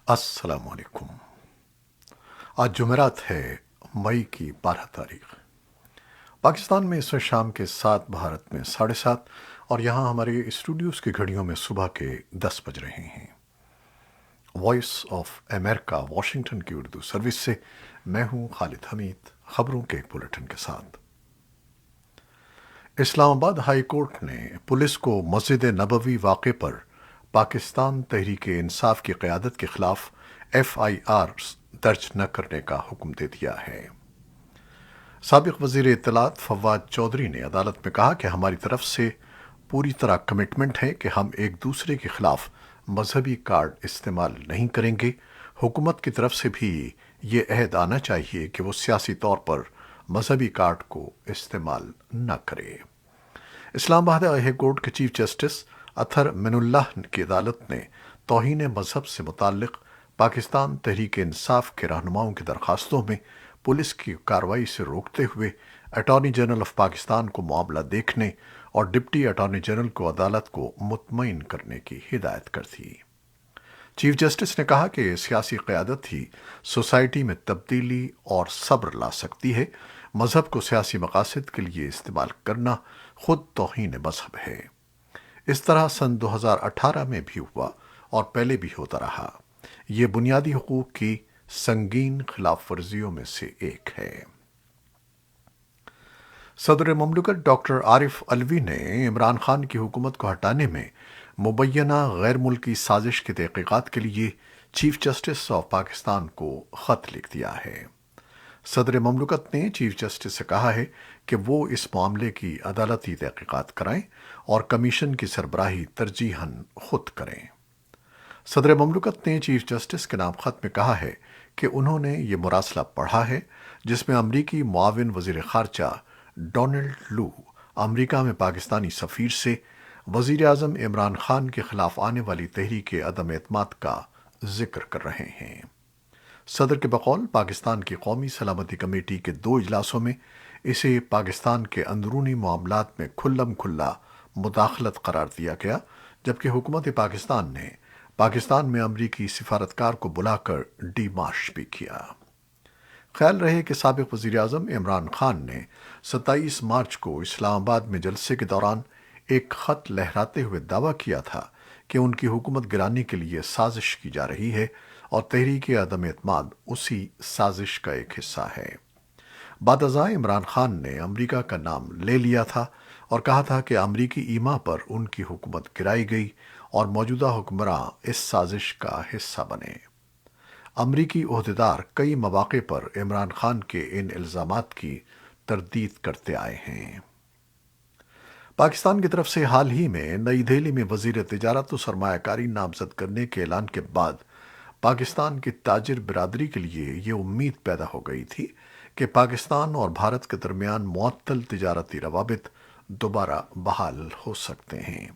السلام علیکم۔ آج جمعرات ہے، مئی کی 12 تاریخ۔ پاکستان میں اس وقت شام کے 7، بھارت میں 7:30، اور یہاں ہمارے اسٹوڈیوز کی گھڑیوں میں صبح کے 10 بج رہے ہیں۔ وائس آف امریکہ واشنگٹن کی اردو سروس سے میں ہوں خالد حمید، خبروں کے ایک بلیٹن کے ساتھ۔ اسلام آباد ہائی کورٹ نے پولیس کو مسجد نبوی واقعے پر پاکستان تحریک انصاف کی قیادت کے خلاف ایف آئی آر درج نہ کرنے کا حکم دے دیا ہے۔ سابق وزیر اطلاعات فواد چودھری نے عدالت میں کہا کہ ہماری طرف سے پوری طرح کمٹمنٹ ہے کہ ہم ایک دوسرے کے خلاف مذہبی کارڈ استعمال نہیں کریں گے۔ حکومت کی طرف سے بھی یہ عہد آنا چاہیے کہ وہ سیاسی طور پر مذہبی کارڈ کو استعمال نہ کرے۔ اسلام آباد ہائی کورٹ کے چیف جسٹس اطہر من اللہ کی عدالت نے توہین مذہب سے متعلق پاکستان تحریک انصاف کے رہنماؤں کی درخواستوں میں پولیس کی کارروائی سے روکتے ہوئے اٹارنی جنرل آف پاکستان کو معاملہ دیکھنے اور ڈپٹی اٹارنی جنرل کو عدالت کو مطمئن کرنے کی ہدایت کر دی۔ چیف جسٹس نے کہا کہ سیاسی قیادت ہی سوسائٹی میں تبدیلی اور صبر لا سکتی ہے۔ مذہب کو سیاسی مقاصد کے لیے استعمال کرنا خود توہین مذہب ہے۔ اس طرح سن 2018 میں بھی ہوا اور پہلے بھی ہوتا رہا۔ یہ بنیادی حقوق کی سنگین خلاف ورزیوں میں سے ایک ہے۔ صدر مملکت ڈاکٹر عارف علوی نے عمران خان کی حکومت کو ہٹانے میں مبینہ غیر ملکی سازش کی تحقیقات کے لیے چیف جسٹس آف پاکستان کو خط لکھ دیا ہے۔ صدر مملکت نے چیف جسٹس سے کہا ہے کہ وہ اس معاملے کی عدالتی تحقیقات کرائیں اور کمیشن کی سربراہی ترجیحاً خود کریں۔ صدر مملکت نے چیف جسٹس کے نام خط میں کہا ہے کہ انہوں نے یہ مراسلہ پڑھا ہے جس میں امریکی معاون وزیر خارجہ ڈونلڈ لو امریکہ میں پاکستانی سفیر سے وزیر اعظم عمران خان کے خلاف آنے والی تحریک عدم اعتماد کا ذکر کر رہے ہیں۔ صدر کے بقول پاکستان کی قومی سلامتی کمیٹی کے 2 اجلاسوں میں اسے پاکستان کے اندرونی معاملات میں کھلم کھلا مداخلت قرار دیا گیا، جبکہ حکومت پاکستان نے پاکستان میں امریکی سفارتکار کو بلا کر ڈی مارش بھی کیا۔ خیال رہے کہ سابق وزیر اعظم عمران خان نے 27 مارچ کو اسلام آباد میں جلسے کے دوران ایک خط لہراتے ہوئے دعویٰ کیا تھا کہ ان کی حکومت گرانے کے لیے سازش کی جا رہی ہے اور تحریک عدم اعتماد اسی سازش کا ایک حصہ ہے۔ بعد ازاں عمران خان نے امریکہ کا نام لے لیا تھا اور کہا تھا کہ امریکی ایما پر ان کی حکومت گرائی گئی اور موجودہ حکمراں اس سازش کا حصہ بنے۔ امریکی عہدیدار کئی مواقع پر عمران خان کے ان الزامات کی تردید کرتے آئے ہیں۔ پاکستان کی طرف سے حال ہی میں نئی دہلی میں وزیر تجارت و سرمایہ کاری نامزد کرنے کے اعلان کے بعد پاکستان کی تاجر برادری کے لیے یہ امید پیدا ہو گئی تھی کہ پاکستان اور بھارت کے درمیان معطل تجارتی روابط دوبارہ بحال ہو سکتے ہیں،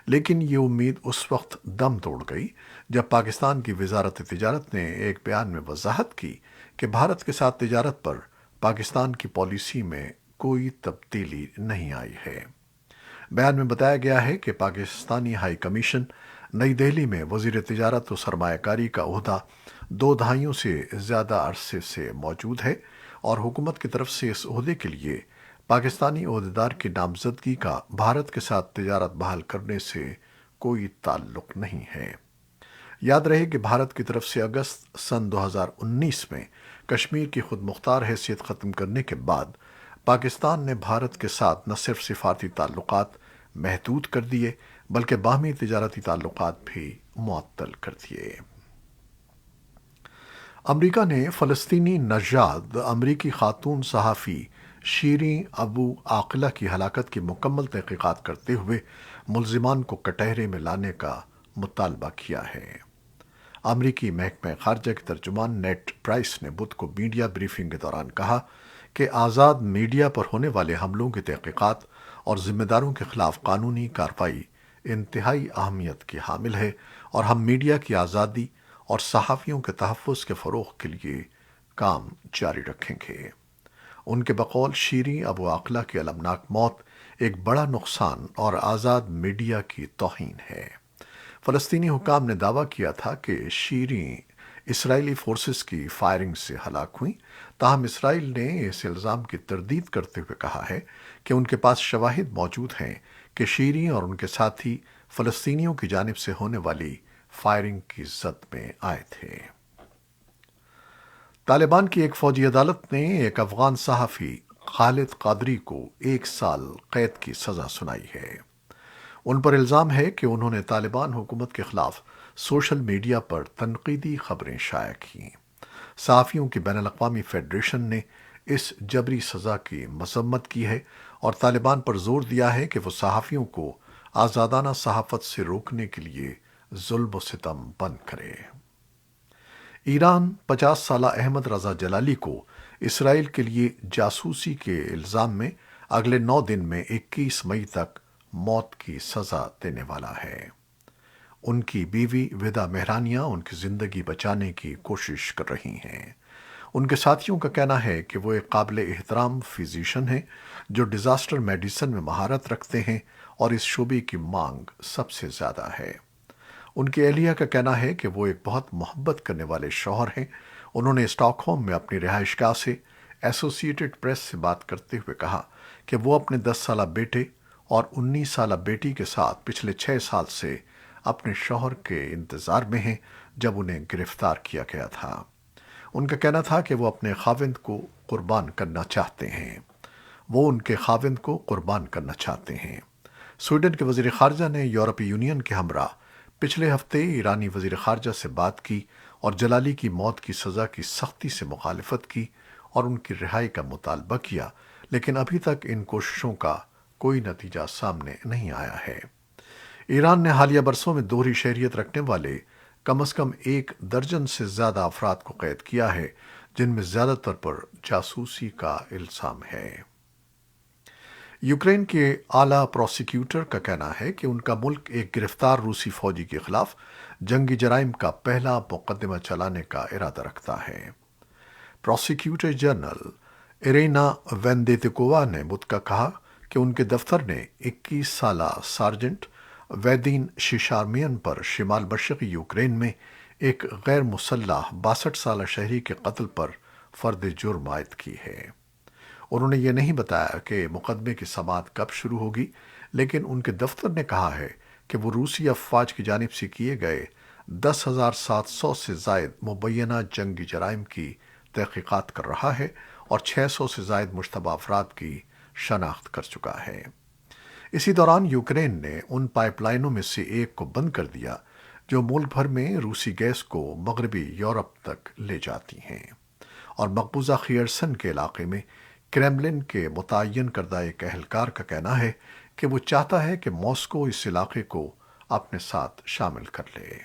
لیکن یہ امید اس وقت دم توڑ گئی جب پاکستان کی وزارت تجارت نے ایک بیان میں وضاحت کی کہ بھارت کے ساتھ تجارت پر پاکستان کی پالیسی میں کوئی تبدیلی نہیں آئی ہے۔ بیان میں بتایا گیا ہے کہ پاکستانی ہائی کمیشن نئی دہلی میں وزیر تجارت و سرمایہ کاری کا عہدہ 2 دہائیوں سے زیادہ عرصے سے موجود ہے اور حکومت کی طرف سے اس عہدے کے لیے پاکستانی عہدیدار کی نامزدگی کا بھارت کے ساتھ تجارت بحال کرنے سے کوئی تعلق نہیں ہے۔ یاد رہے کہ بھارت کی طرف سے اگست سن 2019 میں کشمیر کی خود مختار حیثیت ختم کرنے کے بعد پاکستان نے بھارت کے ساتھ نہ صرف سفارتی تعلقات محدود کر دیے بلکہ باہمی تجارتی تعلقات بھی معطل کر دیے۔ امریکہ نے فلسطینی نژاد امریکی خاتون صحافی شیریں ابو عاقلہ کی ہلاکت کی مکمل تحقیقات کرتے ہوئے ملزمان کو کٹہرے میں لانے کا مطالبہ کیا ہے۔ امریکی محکمہ خارجہ کے ترجمان نیٹ پرائس نے بدھ کو میڈیا بریفنگ کے دوران کہا کہ آزاد میڈیا پر ہونے والے حملوں کی تحقیقات اور ذمہ داروں کے خلاف قانونی کارروائی انتہائی اہمیت کی حامل ہے اور ہم میڈیا کی آزادی اور صحافیوں کے تحفظ کے فروغ کے لیے کام جاری رکھیں گے۔ ان کے بقول شیریں ابو عاقلہ کی المناک موت ایک بڑا نقصان اور آزاد میڈیا کی توہین ہے۔ فلسطینی حکام نے دعویٰ کیا تھا کہ شیریں اسرائیلی فورسز کی فائرنگ سے ہلاک ہوئیں، تاہم اسرائیل نے اس الزام کی تردید کرتے ہوئے کہا ہے کہ ان کے پاس شواہد موجود ہیں کہ شیریں اور ان کے ساتھی فلسطینیوں کی جانب سے ہونے والی فائرنگ کی زد میں آئے تھے۔ طالبان کی ایک فوجی عدالت نے ایک افغان صحافی خالد قادری کو 1 سال قید کی سزا سنائی ہے۔ ان پر الزام ہے کہ انہوں نے طالبان حکومت کے خلاف سوشل میڈیا پر تنقیدی خبریں شائع کیں۔ صحافیوں کی بین الاقوامی فیڈریشن نے اس جبری سزا کی مذمت کی ہے اور طالبان پر زور دیا ہے کہ وہ صحافیوں کو آزادانہ صحافت سے روکنے کے لیے ظلم و ستم بند کرے۔ ایران 50 سالہ احمد رضا جلالی کو اسرائیل کے لیے جاسوسی کے الزام میں اگلے 9 دن میں 21 مئی تک موت کی سزا دینے والا ہے۔ ان کی بیوی ودا مہرانیہ ان کی زندگی بچانے کی کوشش کر رہی ہیں۔ ان کے ساتھیوں کا کہنا ہے کہ وہ ایک قابل احترام فزیشین ہیں جو ڈیزاسٹر میڈیسن میں مہارت رکھتے ہیں اور اس شعبے کی مانگ سب سے زیادہ ہے۔ ان کی اہلیہ کا کہنا ہے کہ وہ ایک بہت محبت کرنے والے شوہر ہیں۔ انہوں نے اسٹاک ہوم میں اپنی رہائش گاہ سے ایسوسیٹڈ پریس سے بات کرتے ہوئے کہا کہ وہ اپنے 10 سالہ بیٹے اور 19 سالہ بیٹی کے ساتھ پچھلے 6 سال سے اپنے شوہر کے انتظار میں ہیں جب انہیں گرفتار کیا گیا تھا۔ ان کا کہنا تھا کہ وہ اپنے خاوند کو قربان کرنا چاہتے ہیں۔ وہ ان کے خاوند کو قربان کرنا چاہتے ہیں۔ سویڈن کے وزیر خارجہ نے یورپی یونین کے ہمراہ پچھلے ہفتے ایرانی وزیر خارجہ سے بات کی اور جلالی کی موت کی سزا کی سختی سے مخالفت کی اور ان کی رہائی کا مطالبہ کیا، لیکن ابھی تک ان کوششوں کا کوئی نتیجہ سامنے نہیں آیا ہے۔ ایران نے حالیہ برسوں میں دوہری شہریت رکھنے والے کم از کم 1 درجن سے زیادہ افراد کو قید کیا ہے، جن میں زیادہ تر پر جاسوسی کا الزام ہے۔ یوکرین کے اعلیٰ پروسیکیوٹر کا کہنا ہے کہ ان کا ملک ایک گرفتار روسی فوجی کے خلاف جنگی جرائم کا پہلا مقدمہ چلانے کا ارادہ رکھتا ہے۔ پروسیکیوٹر جنرل ایرینا ویندیتکووا نے بدھ کا کہا کہ ان کے دفتر نے 21 سالہ سارجنٹ ویدین شیشارمین پر شمال مشرقی یوکرین میں ایک غیر مسلح 62 سالہ شہری کے قتل پر فرد جرم عائد کی ہے۔ انہوں نے یہ نہیں بتایا کہ مقدمے کی سماعت کب شروع ہوگی، لیکن ان کے دفتر نے کہا ہے کہ وہ روسی افواج کی جانب سے کیے گئے 10,700 سے زائد مبینہ جنگی جرائم کی تحقیقات کر رہا ہے اور 600 سے زائد مشتبہ افراد کی شناخت کر چکا ہے۔ اسی دوران یوکرین نے ان پائپ لائنوں میں سے ایک کو بند کر دیا جو ملک بھر میں روسی گیس کو مغربی یورپ تک لے جاتی ہیں، اور مقبوضہ خیرسن کے علاقے میں کریملن کے متعین کردہ ایک اہلکار کا کہنا ہے کہ وہ چاہتا ہے کہ ماسکو اس علاقے کو اپنے ساتھ شامل کر لے۔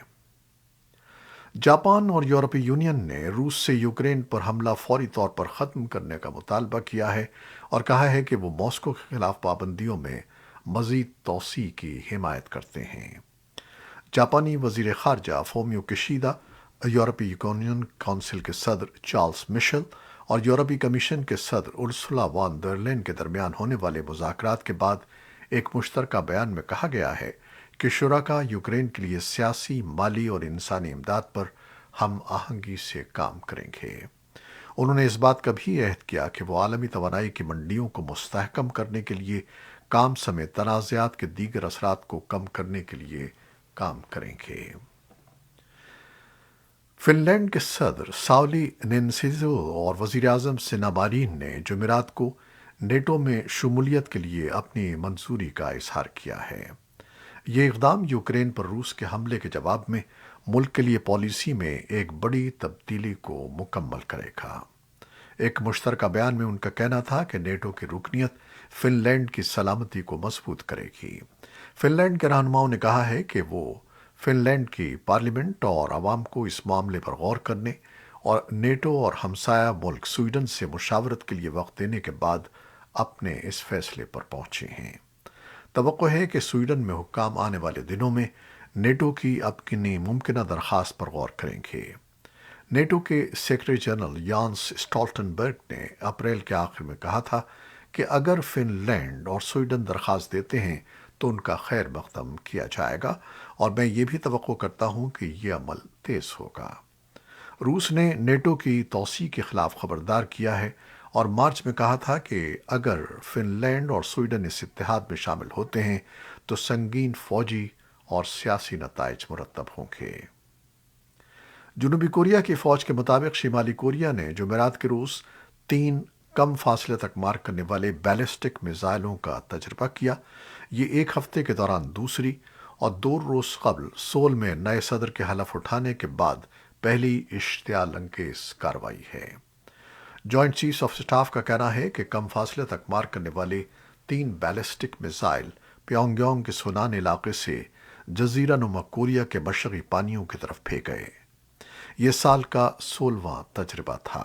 جاپان اور یورپی یونین نے روس سے یوکرین پر حملہ فوری طور پر ختم کرنے کا مطالبہ کیا ہے اور کہا ہے کہ وہ ماسکو کے خلاف پابندیوں میں مزید توسیع کی حمایت کرتے ہیں۔ جاپانی وزیر خارجہ فومیو کشیدا، یورپی یونین کونسل کے صدر چارلز مشل اور یورپی کمیشن کے صدر ارسولا وان در لین کے درمیان ہونے والے مذاکرات کے بعد ایک مشترکہ بیان میں کہا گیا ہے کہ شرکاء یوکرین کے لیے سیاسی، مالی اور انسانی امداد پر ہم آہنگی سے کام کریں گے۔ انہوں نے اس بات کا بھی عہد کیا کہ وہ عالمی توانائی کی منڈیوں کو مستحکم کرنے کے لیے کام سمیت تنازعات کے دیگر اثرات کو کم کرنے کے لیے کام کریں گے۔ فن لینڈ کے صدر ساولی نینسیزو اور وزیر اعظم سینا مارین نے جمعرات کو نیٹو میں شمولیت کے لیے اپنی منظوری کا اظہار کیا ہے۔ یہ اقدام یوکرین پر روس کے حملے کے جواب میں ملک کے لیے پالیسی میں ایک بڑی تبدیلی کو مکمل کرے گا۔ ایک مشترکہ بیان میں ان کا کہنا تھا کہ نیٹو کی رکنیت فن لینڈ کی سلامتی کو مضبوط کرے گی۔ فن لینڈ کے رہنماؤں نے کہا ہے کہ وہ فن لینڈ کی پارلیمنٹ اور عوام کو اس معاملے پر غور کرنے اور نیٹو اور ہمسایہ ملک سویڈن سے مشاورت کے لیے وقت دینے کے بعد اپنے اس فیصلے پر پہنچے ہیں۔ توقع ہے کہ سویڈن میں حکام آنے والے دنوں میں نیٹو کی اپنی ممکنہ درخواست پر غور کریں گے۔ نیٹو کے سیکرٹری جنرل یانس اسٹالٹنبرگ نے اپریل کے آخر میں کہا تھا کہ اگر فن لینڈ اور سویڈن درخواست دیتے ہیں تو ان کا خیر مقدم کیا جائے گا اور میں یہ بھی توقع کرتا ہوں کہ یہ عمل تیز ہوگا۔ روس نے نیٹو کی توسیع کے خلاف خبردار کیا ہے اور مارچ میں کہا تھا کہ اگر فن لینڈ اور سویڈن اس اتحاد میں شامل ہوتے ہیں تو سنگین فوجی اور سیاسی نتائج مرتب ہوں گے۔ جنوبی کوریا کی فوج کے مطابق شمالی کوریا نے جمعرات کے روز 3 کم فاصلے تک مار کرنے والے بیلسٹک میزائلوں کا تجربہ کیا۔ یہ ایک ہفتے کے دوران دوسری اور 2 روز قبل سول میں نئے صدر کے حلف اٹھانے کے بعد پہلی اشتعال انگیز کارروائی ہے۔ جوائنٹ چیفز آف سٹاف کا کہنا ہے کہ کم فاصلے تک مار کرنے والے 3 بیلسٹک میزائل پیونگ یانگ کے سونان علاقے سے جزیرہ نما کوریا کے مشرقی پانیوں کی طرف پھینکے گئے۔ یہ سال کا 16واں تجربہ تھا۔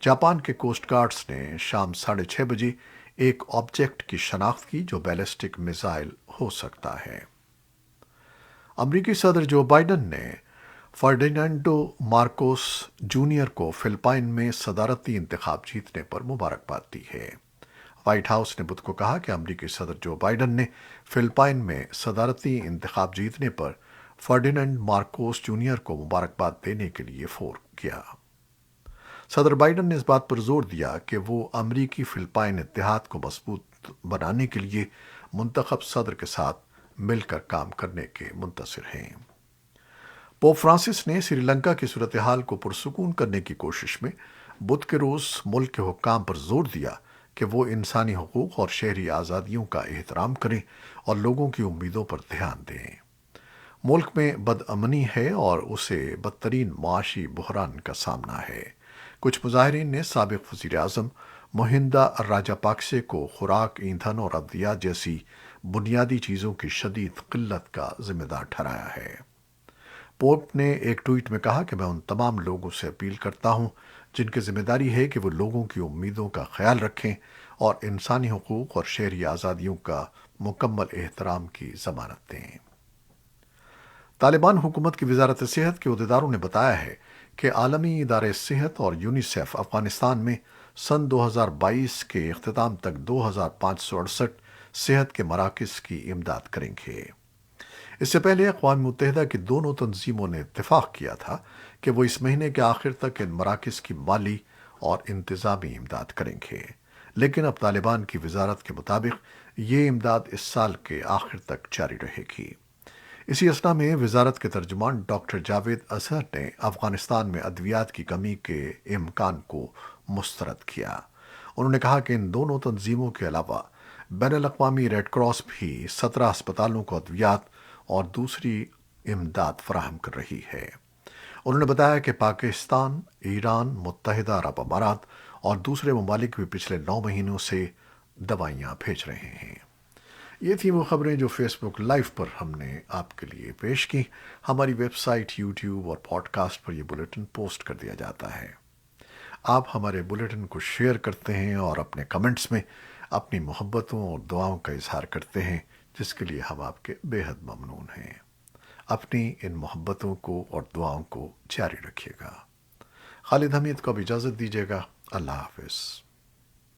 جاپان کے کوسٹ گارڈز نے شام 6:30 بجے ایک آبجیکٹ کی شناخت کی جو بیلسٹک میزائل ہو سکتا ہے۔ امریکی صدر جو بائیڈن نے فرڈینانڈو مارکوس جونیئر کو فلپائن میں صدارتی انتخاب جیتنے پر مبارکباد دی ہے۔ وائٹ ہاؤس نے بدھ کو کہا کہ امریکی صدر جو بائیڈن نے فلپائن میں صدارتی انتخاب جیتنے پر فرڈینانڈ مارکوس جونیئر کو مبارکباد دینے کے لیے فون کیا۔ صدر بائیڈن نے اس بات پر زور دیا کہ وہ امریکی فلپائن اتحاد کو مضبوط بنانے کے لیے منتخب صدر کے ساتھ مل کر کام کرنے کے منتظر ہیں۔ پوپ فرانسس نے سری لنکا کی صورتحال کو پرسکون کرنے کی کوشش میں بدھ کے روز ملک کے حکام پر زور دیا کہ وہ انسانی حقوق اور شہری آزادیوں کا احترام کریں اور لوگوں کی امیدوں پر دھیان دیں۔ ملک میں بدامنی ہے اور اسے بدترین معاشی بحران کا سامنا ہے۔ کچھ مظاہرین نے سابق وزیر اعظم مہندا راجاپاکسے کو خوراک، ایندھن اور ادویات جیسی بنیادی چیزوں کی شدید قلت کا ذمہ دار ٹھہرایا ہے۔ پوپ نے ایک ٹویٹ میں کہا کہ میں ان تمام لوگوں سے اپیل کرتا ہوں جن کی ذمہ داری ہے کہ وہ لوگوں کی امیدوں کا خیال رکھیں اور انسانی حقوق اور شہری آزادیوں کا مکمل احترام کی ضمانت دیں۔ طالبان حکومت کی وزارت صحت کے عہدیداروں نے بتایا ہے کہ عالمی ادارے صحت اور یونیسیف افغانستان میں سن 2022 کے اختتام تک 2568 صحت کے مراکز کی امداد کریں گے۔ اس سے پہلے اقوام متحدہ کی دونوں تنظیموں نے اتفاق کیا تھا کہ وہ اس مہینے کے آخر تک ان مراکز کی مالی اور انتظامی امداد کریں گے، لیکن اب طالبان کی وزارت کے مطابق یہ امداد اس سال کے آخر تک جاری رہے گی۔ اسی اثنا میں وزارت کے ترجمان ڈاکٹر جاوید اظہر نے افغانستان میں ادویات کی کمی کے امکان کو مسترد کیا۔ انہوں نے کہا کہ ان دونوں تنظیموں کے علاوہ بین الاقوامی ریڈ کراس بھی 17 اسپتالوں کو ادویات اور دوسری امداد فراہم کر رہی ہے۔ انہوں نے بتایا کہ پاکستان، ایران، متحدہ عرب امارات اور دوسرے ممالک بھی پچھلے 9 مہینوں سے دوائیاں بھیج رہے ہیں۔ یہ تھی وہ خبریں جو فیس بک لائیو پر ہم نے آپ کے لیے پیش کی۔ ہماری ویب سائٹ، یوٹیوب اور پوڈ کاسٹ پر یہ بلیٹن پوسٹ کر دیا جاتا ہے۔ آپ ہمارے بلیٹن کو شیئر کرتے ہیں اور اپنے کمنٹس میں اپنی محبتوں اور دعاؤں کا اظہار کرتے ہیں، جس کے لیے ہم آپ کے بے حد ممنون ہیں۔ اپنی ان محبتوں کو اور دعاؤں کو جاری رکھیے گا۔ خالد حمید کو اب اجازت دیجیے گا۔ اللہ حافظ۔